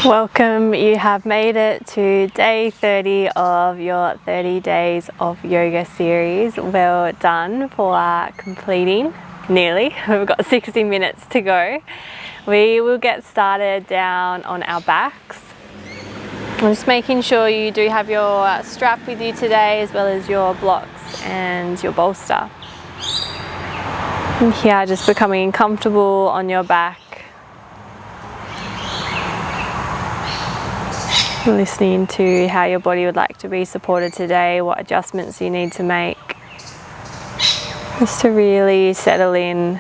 Welcome, you have made it to day 30 of your 30 days of yoga series. Well done for completing, nearly. We've got 60 minutes to go. We will get started down on our backs. I'm just making sure you do have your strap with you today, as well as your blocks and your bolster. And here, just becoming comfortable on your back. Listening to how your body would like to be supported today, what adjustments you need to make, just to really settle in.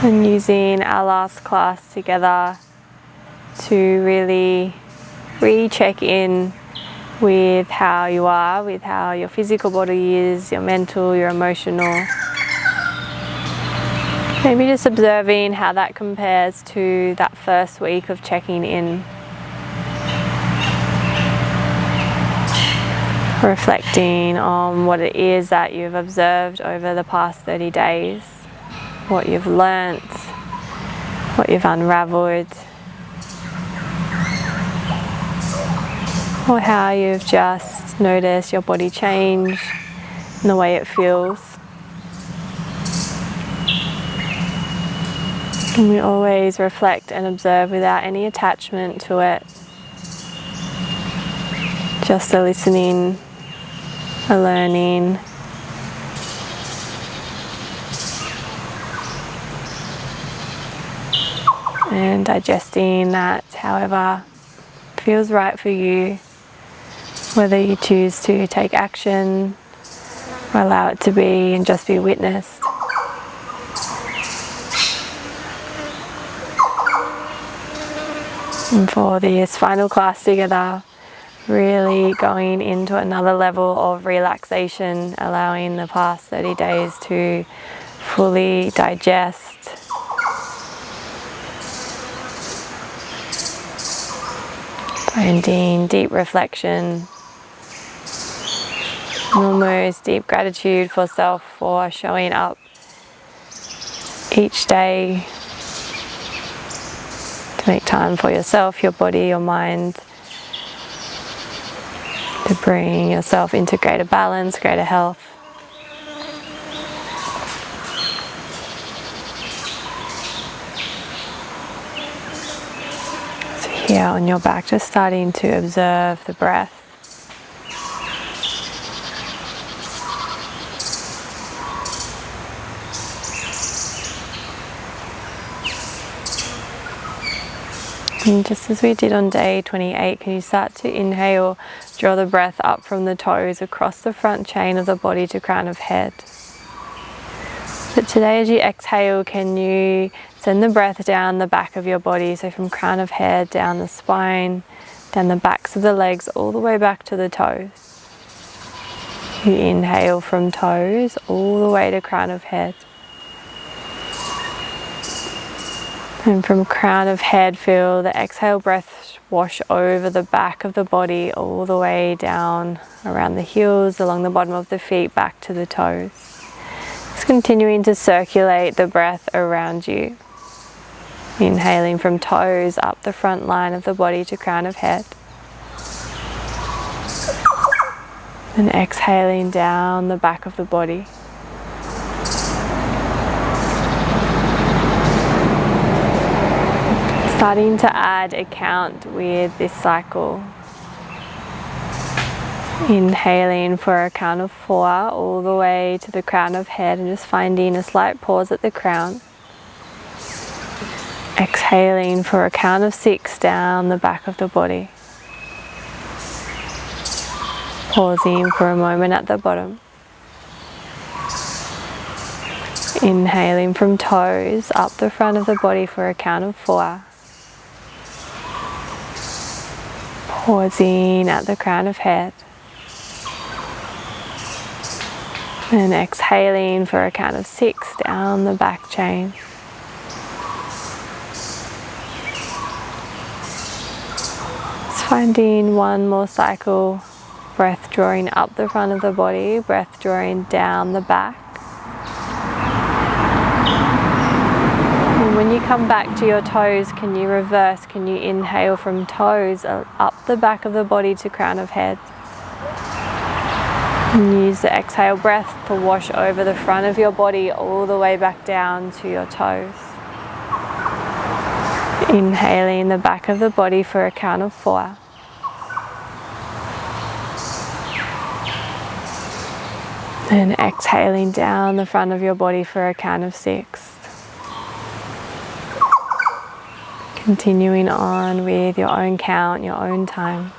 And using our last class together to really re-check in with how you are, with how your physical body is, your mental, your emotional. Maybe just observing how that compares to that first week of checking in. Reflecting on what it is that you've observed over the past 30 days, what you've learnt, what you've unravelled, or how you've just noticed your body change and the way it feels. And we always reflect and observe without any attachment to it. Just a listening, a learning. And digesting that however feels right for you. Whether you choose to take action or allow it to be and just be witnessed. And for this final class together, really going into another level of relaxation, allowing the past 30 days to fully digest. Finding deep reflection. And almost deep gratitude for self for showing up each day to make time for yourself, your body, your mind, to bring yourself into greater balance, greater health. So here on your back, just starting to observe the breath. And just as we did on day 28, can you start to inhale, draw the breath up from the toes across the front chain of the body to crown of head. But today as you exhale, can you send the breath down the back of your body, so from crown of head, down the spine, down the backs of the legs, all the way back to the toes. You inhale from toes all the way to crown of head. And from crown of head, feel the exhale breath wash over the back of the body all the way down around the heels, along the bottom of the feet, back to the toes. Just continuing to circulate the breath around you. Inhaling from toes up the front line of the body to crown of head. And exhaling down the back of the body. Starting to add a count with this cycle. Inhaling for a count of 4 all the way to the crown of head, and just finding a slight pause at the crown. Exhaling for a count of 6 down the back of the body. Pausing for a moment at the bottom. Inhaling from toes up the front of the body for a count of 4. Pausing at the crown of head. And exhaling for a count of 6 down the back chain. Just finding one more cycle Breath drawing up the front of the body, breath drawing down the back. And when you come back to your toes, can you reverse? Can you inhale from toes up the back of the body to crown of head? And use the exhale breath to wash over the front of your body all the way back down to your toes. Inhaling the back of the body for a count of 4. And exhaling down the front of your body for a count of 6. Continuing on with your own count, your own time.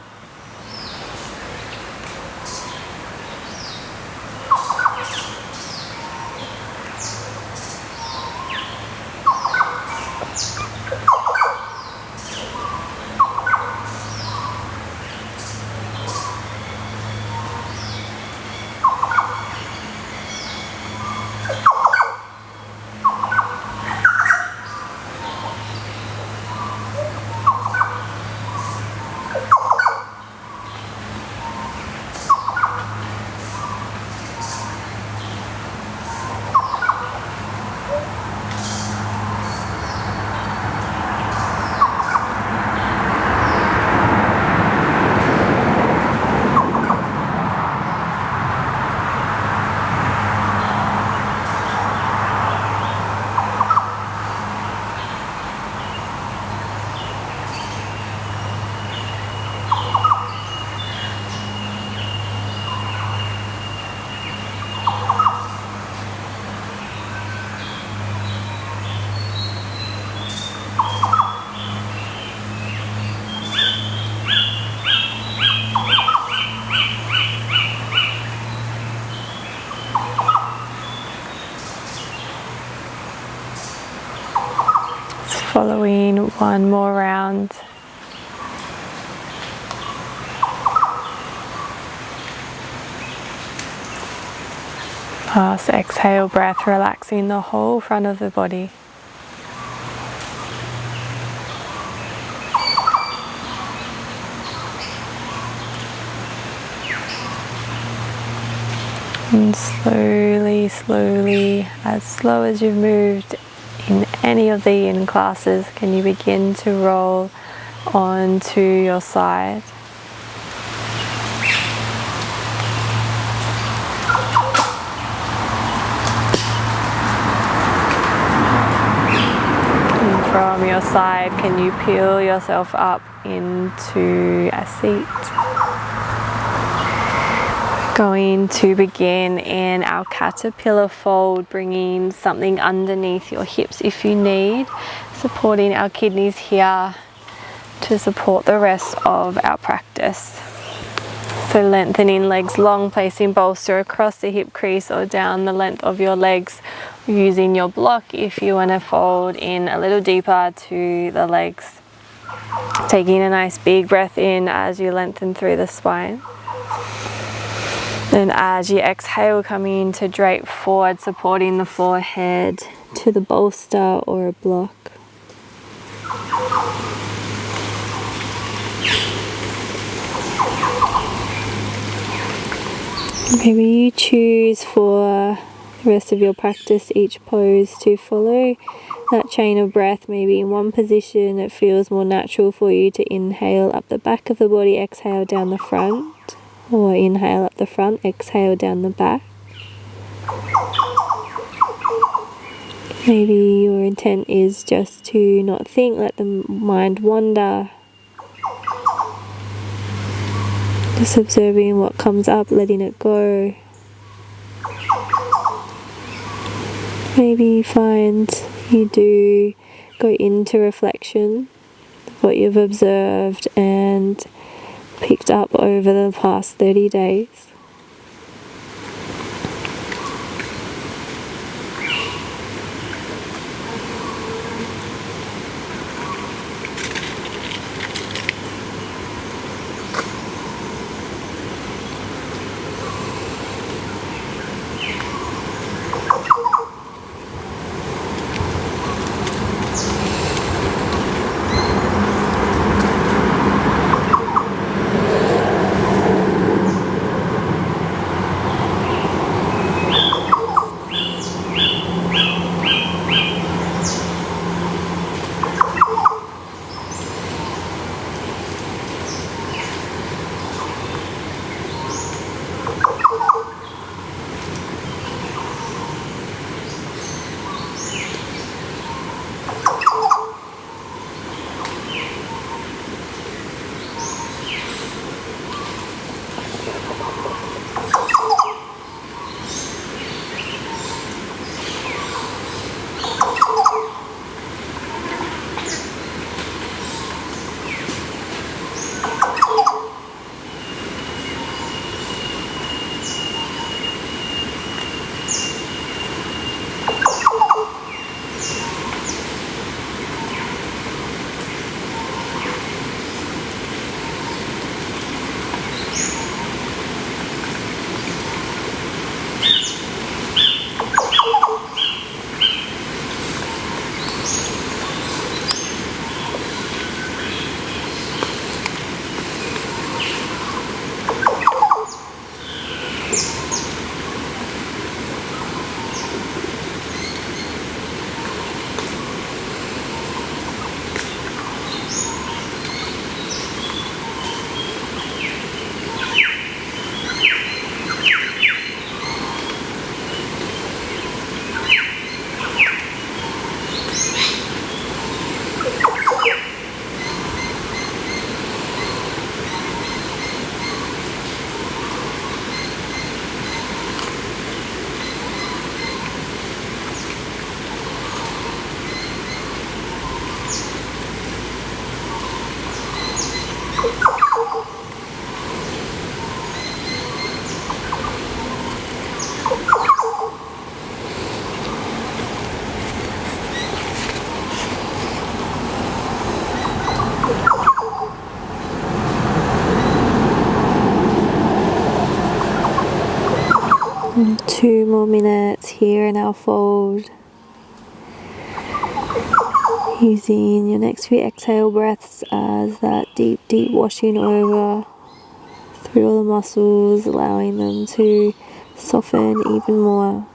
Following one more round. Last exhale breath, relaxing the whole front of the body. And slowly, slowly, as slow as you've moved in any of the yin classes, can you begin to roll onto your side. And from your side, can you peel yourself up into a seat? Going to begin in our caterpillar fold, bringing something underneath your hips if you need, supporting our kidneys here to support the rest of our practice. So lengthening legs long, placing bolster across the hip crease or down the length of your legs, using your block if you want to fold in a little deeper to the legs. Taking a nice big breath in as you lengthen through the spine. And as you exhale, coming to drape forward, supporting the forehead to the bolster or a block. Maybe you choose for the rest of your practice each pose to follow that chain of breath. Maybe in one position it feels more natural for you to inhale up the back of the body, exhale down the front. Or inhale up the front, exhale down the back. Maybe your intent is just to not think, let the mind wander. Just observing what comes up, letting it go. Maybe you find you do go into reflection of what you've observed and picked up over the past 30 days. 2 more minutes here in our fold. Using your next few exhale breaths as that deep, deep washing over through all the muscles, allowing them to soften even more.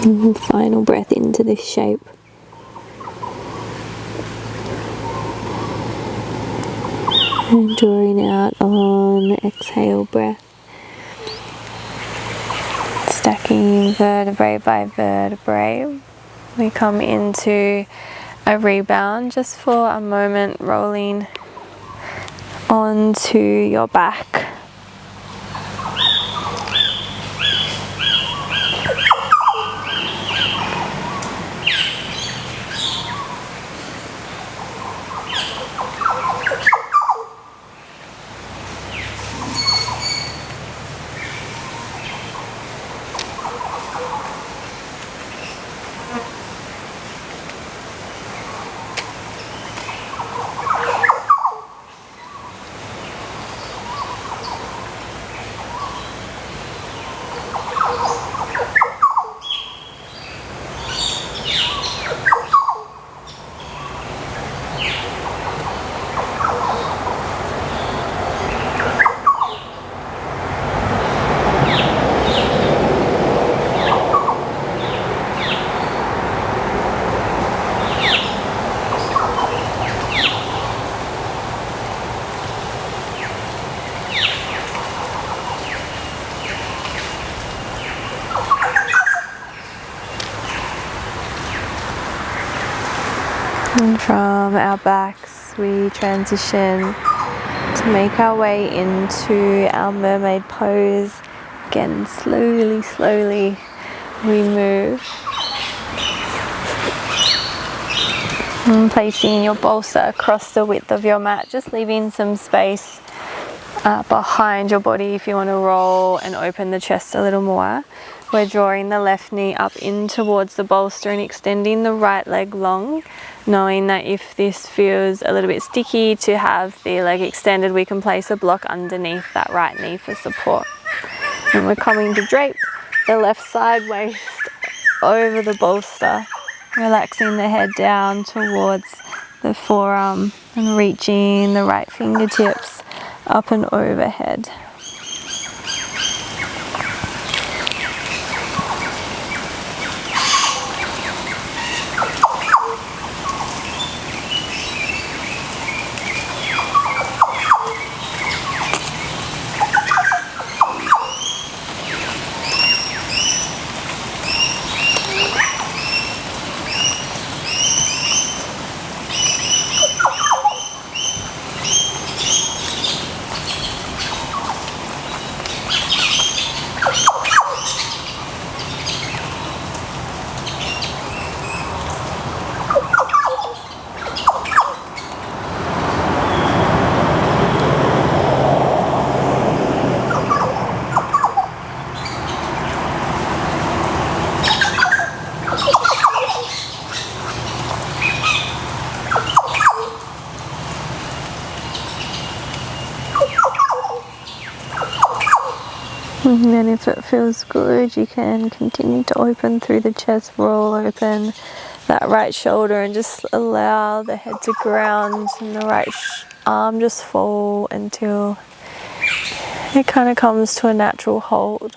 And final breath into this shape. And drawing out on the exhale breath. Stacking vertebrae by vertebrae. We come into a rebound just for a moment, rolling onto your back. And from our backs we transition to make our way into our mermaid pose. Again, slowly, slowly we move. And placing your bolster across the width of your mat, just leaving some space behind your body if you want to roll and open the chest a little more. We're drawing the left knee up in towards the bolster and extending the right leg long, knowing that if this feels a little bit sticky to have the leg extended, we can place a block underneath that right knee for support. And we're coming to drape the left side waist over the bolster, relaxing the head down towards the forearm and reaching the right fingertips up and overhead. And then if it feels good, you can continue to open through the chest, roll open that right shoulder and just allow the head to ground and the right arm just fall until it kind of comes to a natural hold.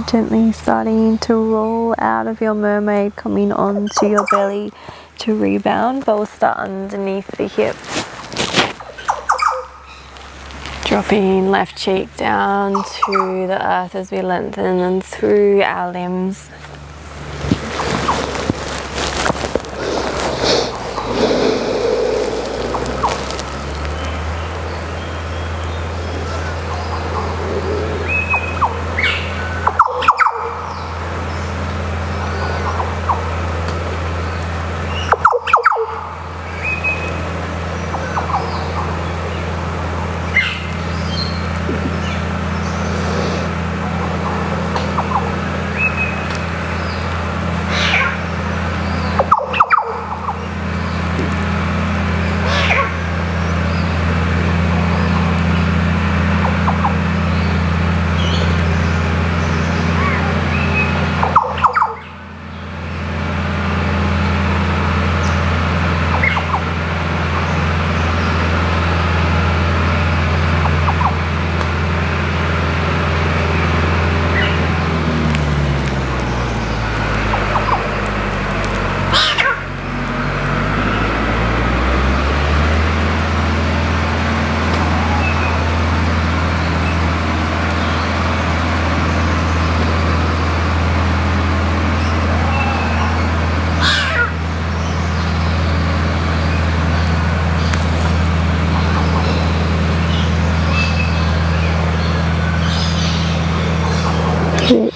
Gently starting to roll out of your mermaid, coming onto your belly to rebound. Bolster underneath the hip. Dropping left cheek down to the earth as we lengthen and through our limbs.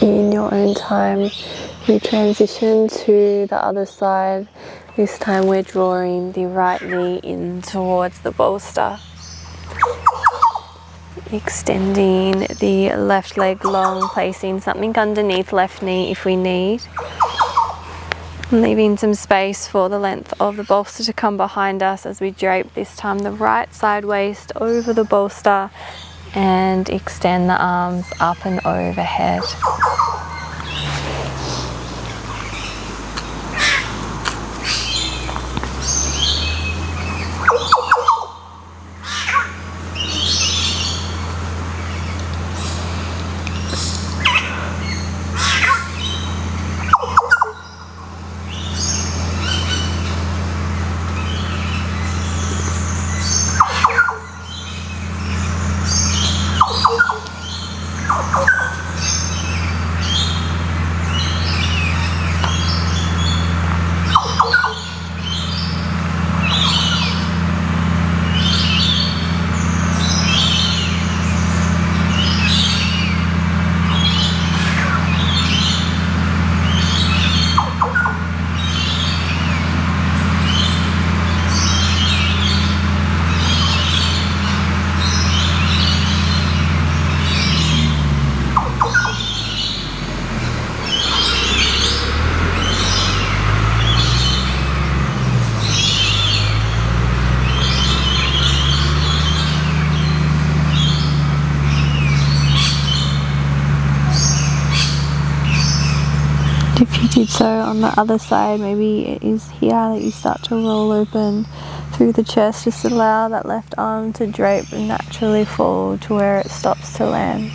In your own time, we transition to the other side. This time we're drawing the right knee in towards the bolster. Extending the left leg long, placing something underneath left knee if we need. Leaving some space for the length of the bolster to come behind us as we drape this time the right side waist over the bolster and extend the arms up and overhead. If you did so on the other side, maybe it is here that you start to roll open through the chest. Just allow that left arm to drape and naturally fall to where it stops to land.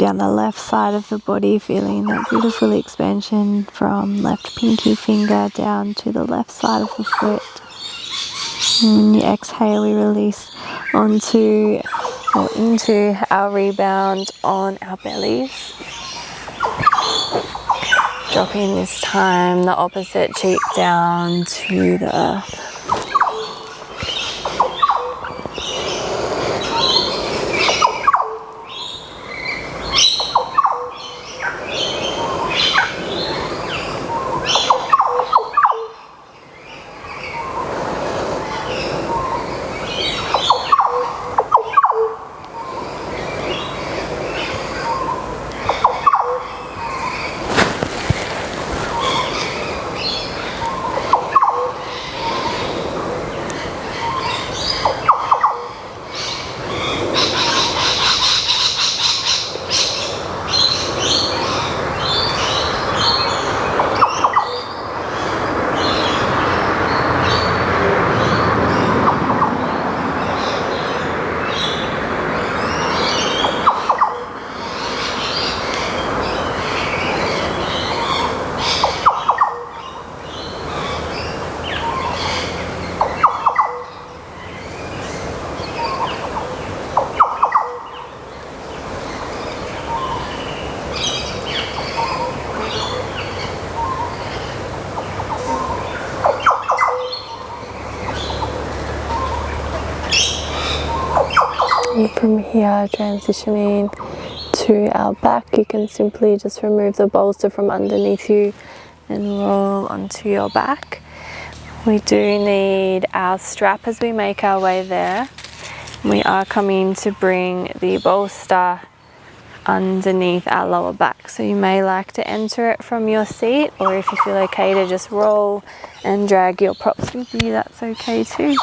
down the left side of the body, feeling that beautiful expansion from left pinky finger down to the left side of the foot. And when you exhale, we release onto or into our rebound on our bellies. Dropping this time the opposite cheek down to the earth. And from here, transitioning to our back, you can simply just remove the bolster from underneath you and roll onto your back. We do need our strap as we make our way there. We are coming to bring the bolster underneath our lower back. So you may like to enter it from your seat, or if you feel okay to just roll and drag your props with you, that's okay too.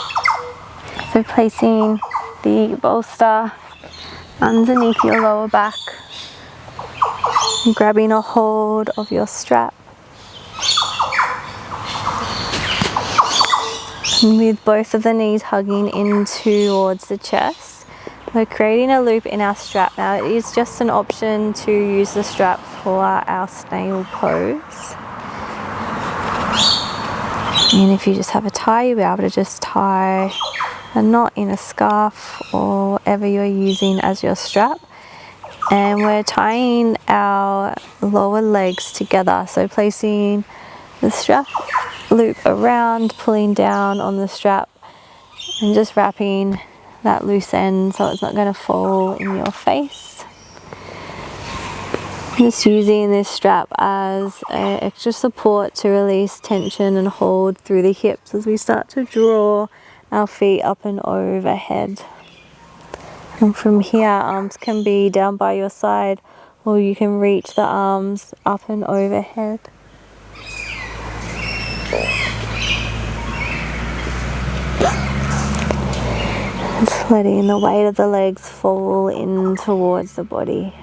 So placing the bolster underneath your lower back, grabbing a hold of your strap, and with both of the knees hugging in towards the chest, we're creating a loop in our strap. Now it is just an option to use the strap for our snail pose, and if you just have a tie, you'll be able to just tie a knot in a scarf or whatever you're using as your strap. And we're tying our lower legs together, so placing the strap loop around, pulling down on the strap and just wrapping that loose end so it's not going to fall in your face. Just using this strap as an extra support to release tension and hold through the hips as we start to draw our feet up and overhead. And from here, arms can be down by your side, or you can reach the arms up and overhead. Just letting the weight of the legs fall in towards the body.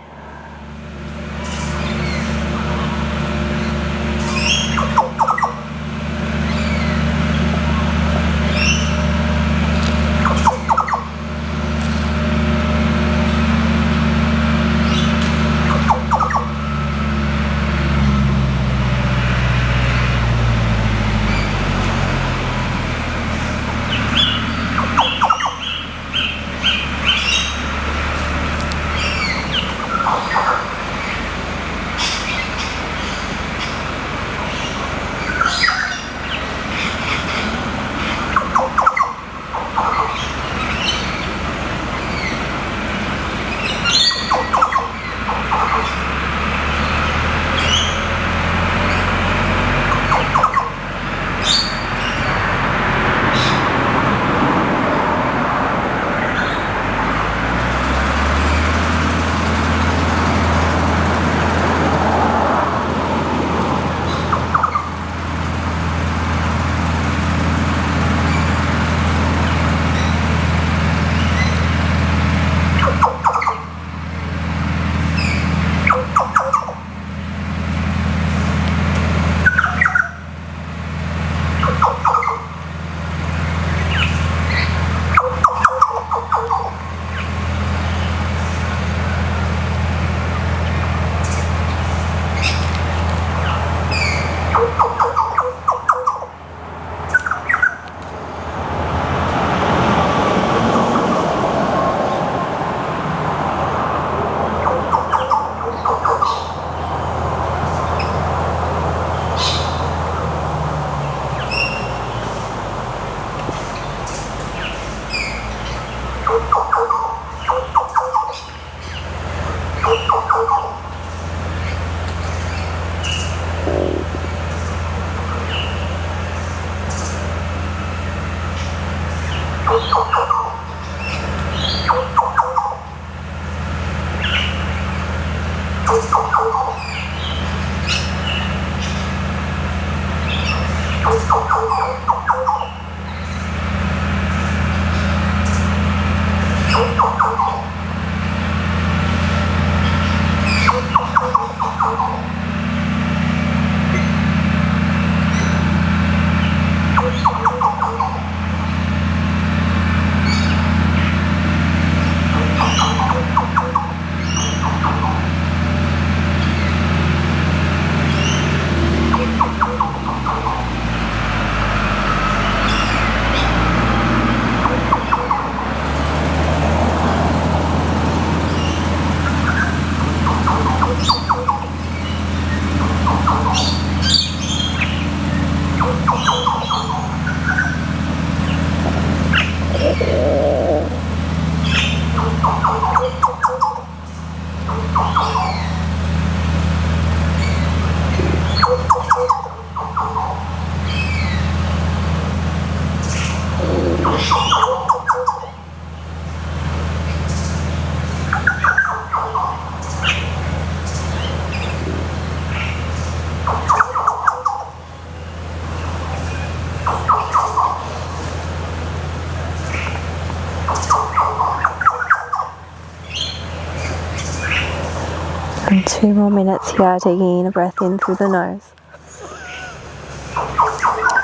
2 more minutes here, taking a breath in through the nose.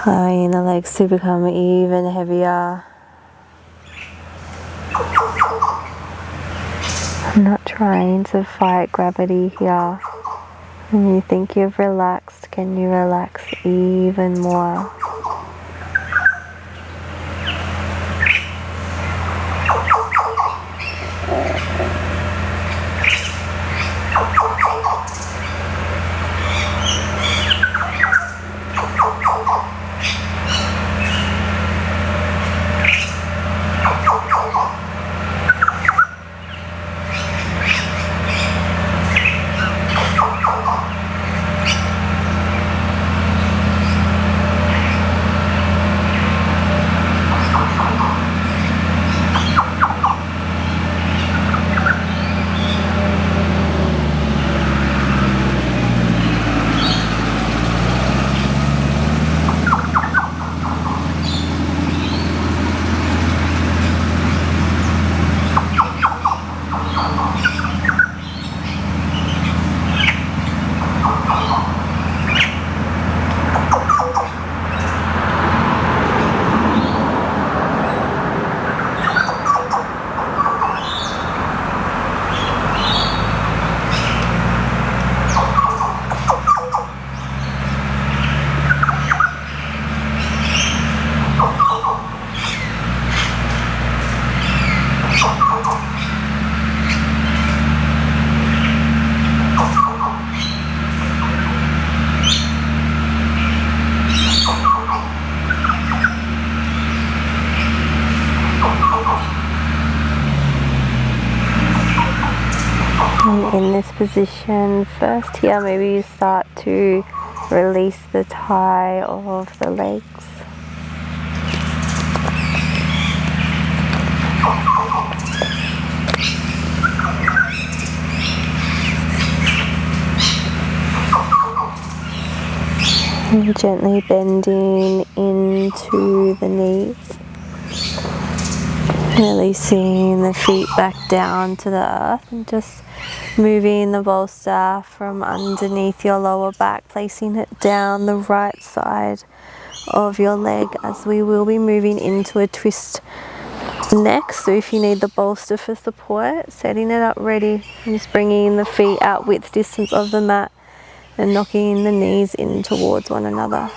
Allowing the legs to become even heavier. I'm not trying to fight gravity here. When you think you've relaxed, can you relax even more? In this position, first here, maybe you start to release the tie of the legs. And gently bending into the knees. Releasing the feet back down to the earth and just moving the bolster from underneath your lower back, placing it down the right side of your leg as we will be moving into a twist next. So if you need the bolster for support, setting it up ready and just bringing the feet out width distance of the mat and knocking the knees in towards one another.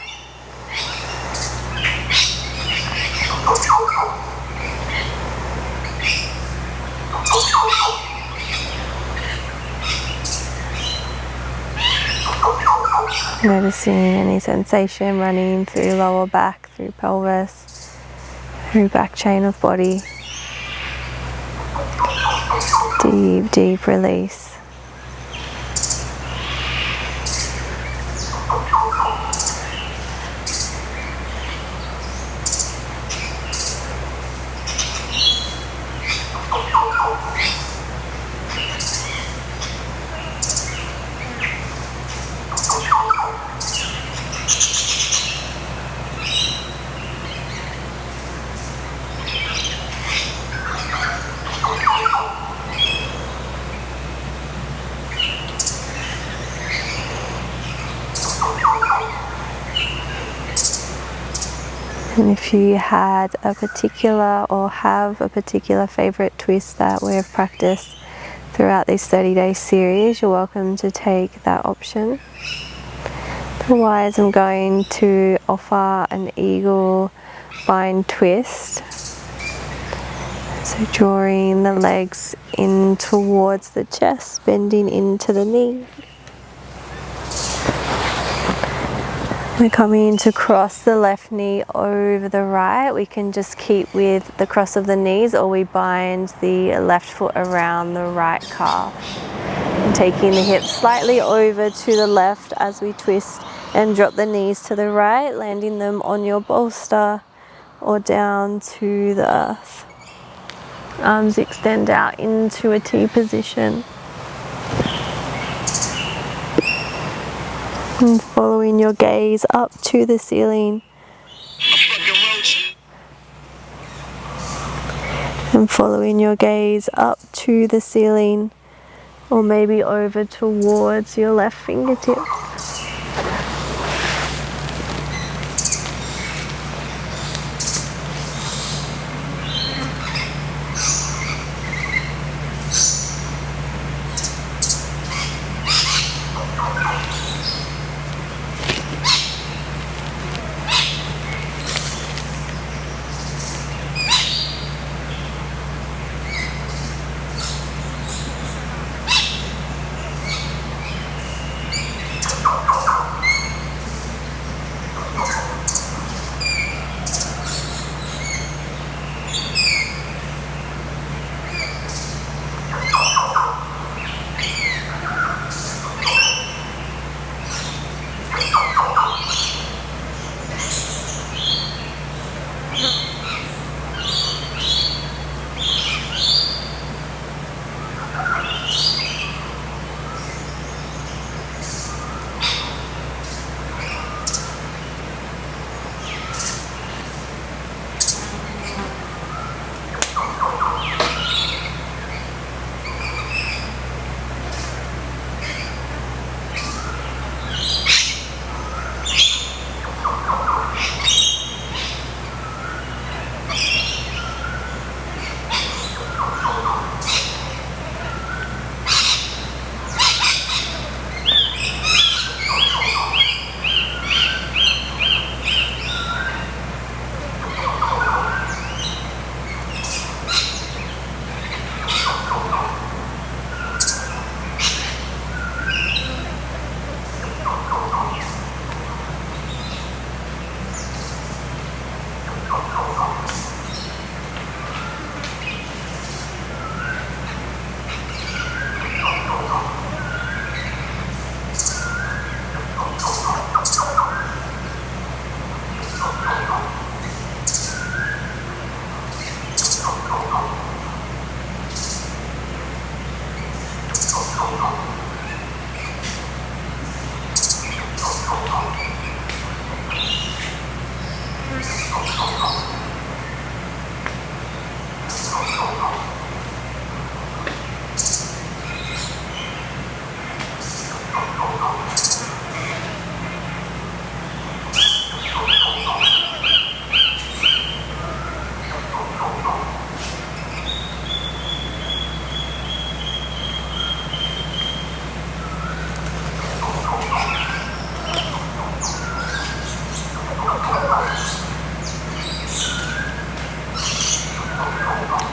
Noticing any sensation running through lower back, through pelvis, through back chain of body. Deep, deep release. And if you had a particular or have a particular favorite twist that we have practiced throughout this 30-day series, you're welcome to take that option. Otherwise, I'm going to offer an eagle bind twist. So drawing the legs in towards the chest, bending into the knees. We're coming to cross the left knee over the right. We can just keep with the cross of the knees, or we bind the left foot around the right calf. And taking the hips slightly over to the left as we twist and drop the knees to the right, landing them on your bolster or down to the earth. Arms extend out into a T position. And following your gaze up to the ceiling. And following your gaze up to the ceiling, or maybe over towards your left fingertips.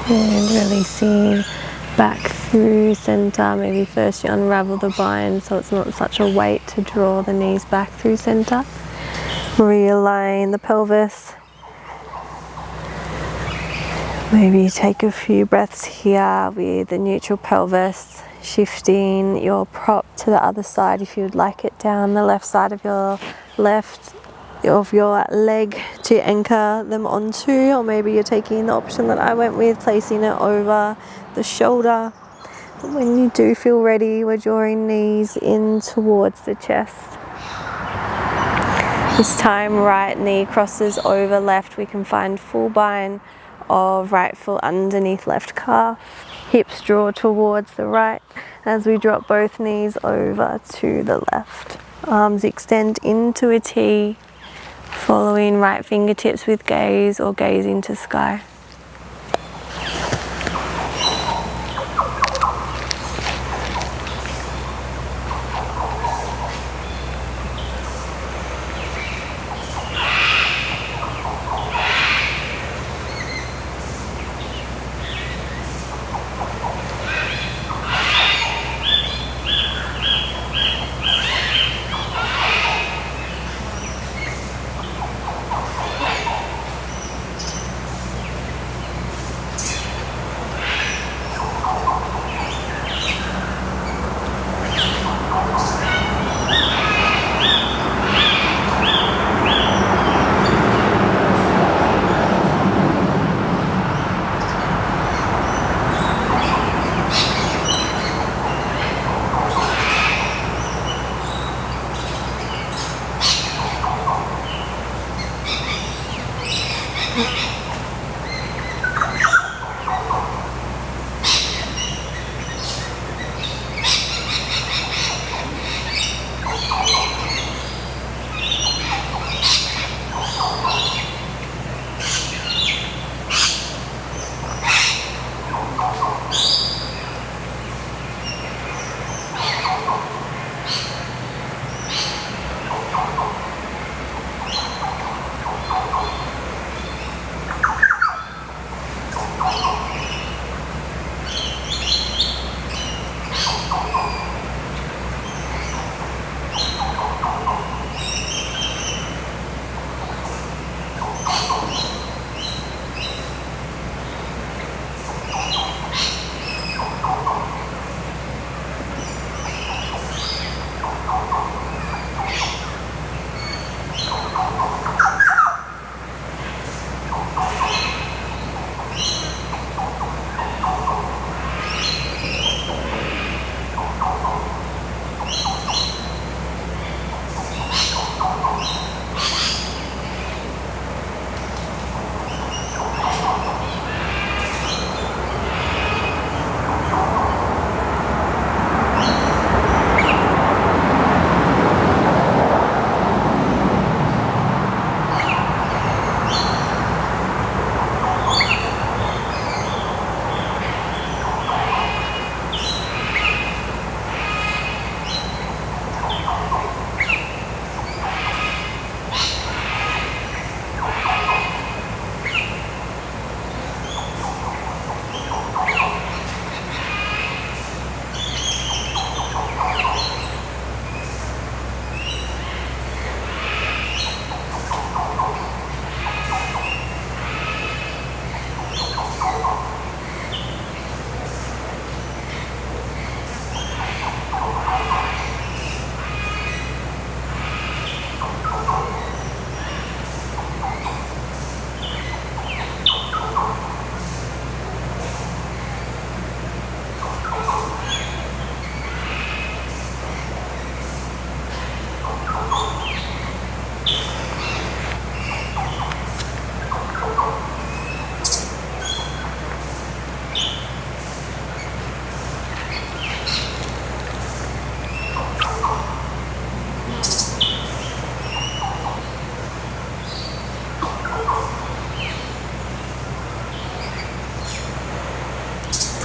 And releasing back through center. Maybe first you unravel the bind so it's not such a weight to draw the knees back through center. Realign the pelvis. Maybe take a few breaths here with the neutral pelvis, shifting your prop to the other side if you would like it down the left side of your leg to anchor them onto, or maybe you're taking the option that I went with, placing it over the shoulder. But when you do feel ready, we're drawing knees in towards the chest. This time right knee crosses over left. We can find full bind of right foot underneath left calf. Hips draw towards the right as we drop both knees over to the left. Arms extend into a T, following right fingertips with gaze or gaze into sky.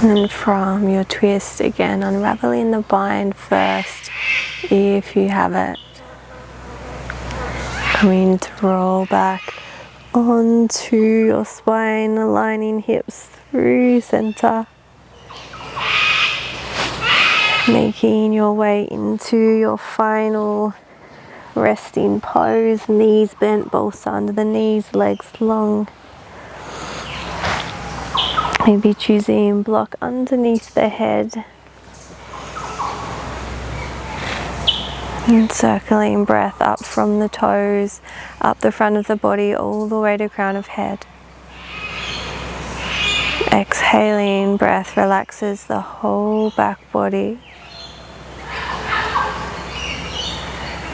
And from your twist, again, unraveling the bind first, if you have it. Coming to roll back onto your spine, aligning hips through center. Making your way into your final resting pose, knees bent, bolster under the knees, legs long. Maybe choosing block underneath the head. And circling breath up from the toes, up the front of the body, all the way to crown of head. Exhaling, breath relaxes the whole back body.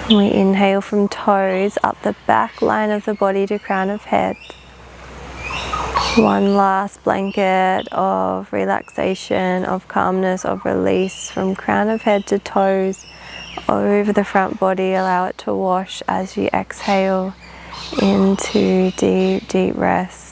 We inhale from toes, up the back line of the body to crown of head. One last blanket of relaxation, of calmness, of release from crown of head to toes, over the front body. Allow it to wash as you exhale into deep, deep rest.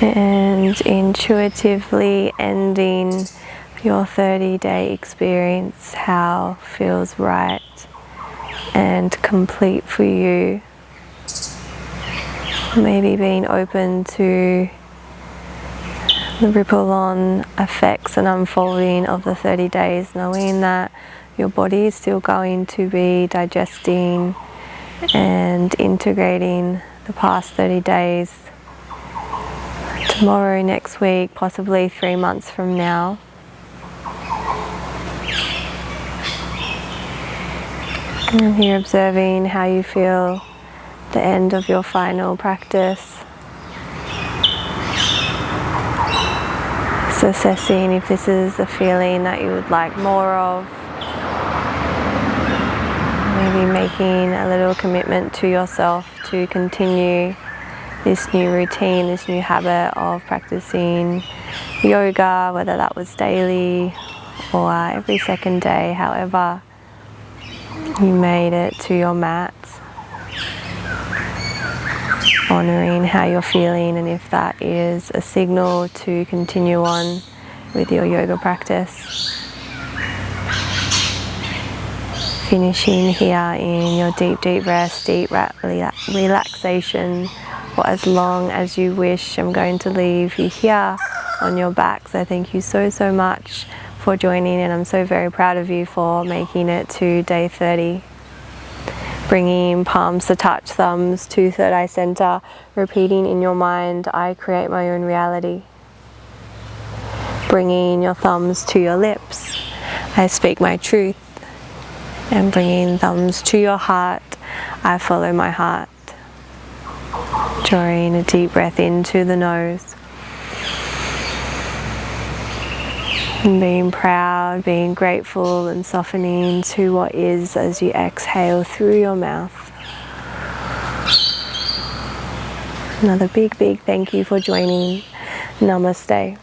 And intuitively ending your 30-day experience, how feels right and complete for you. Maybe being open to the ripple on effects and unfolding of the 30 days, knowing that your body is still going to be digesting and integrating the past 30 days. Tomorrow, next week, possibly 3 months from now. And you're observing how you feel the end of your final practice. So assessing if this is a feeling that you would like more of. Maybe making a little commitment to yourself to continue this new routine, this new habit of practicing yoga, whether that was daily or every second day, however you made it to your mat. honouring how you're feeling, and if that is a signal to continue on with your yoga practice. Finishing here in your deep, deep rest, deep relaxation for as long as you wish. I'm going to leave you here on your back. So thank you so, so much for joining, and I'm so very proud of you for making it to day 30. Bringing palms to touch, thumbs to third eye center, repeating in your mind, I create my own reality. Bringing your thumbs to your lips, I speak my truth. And bringing thumbs to your heart, I follow my heart. Drawing a deep breath into the nose. And being proud, being grateful, and softening to what is as you exhale through your mouth. Another big, big thank you for joining. Namaste.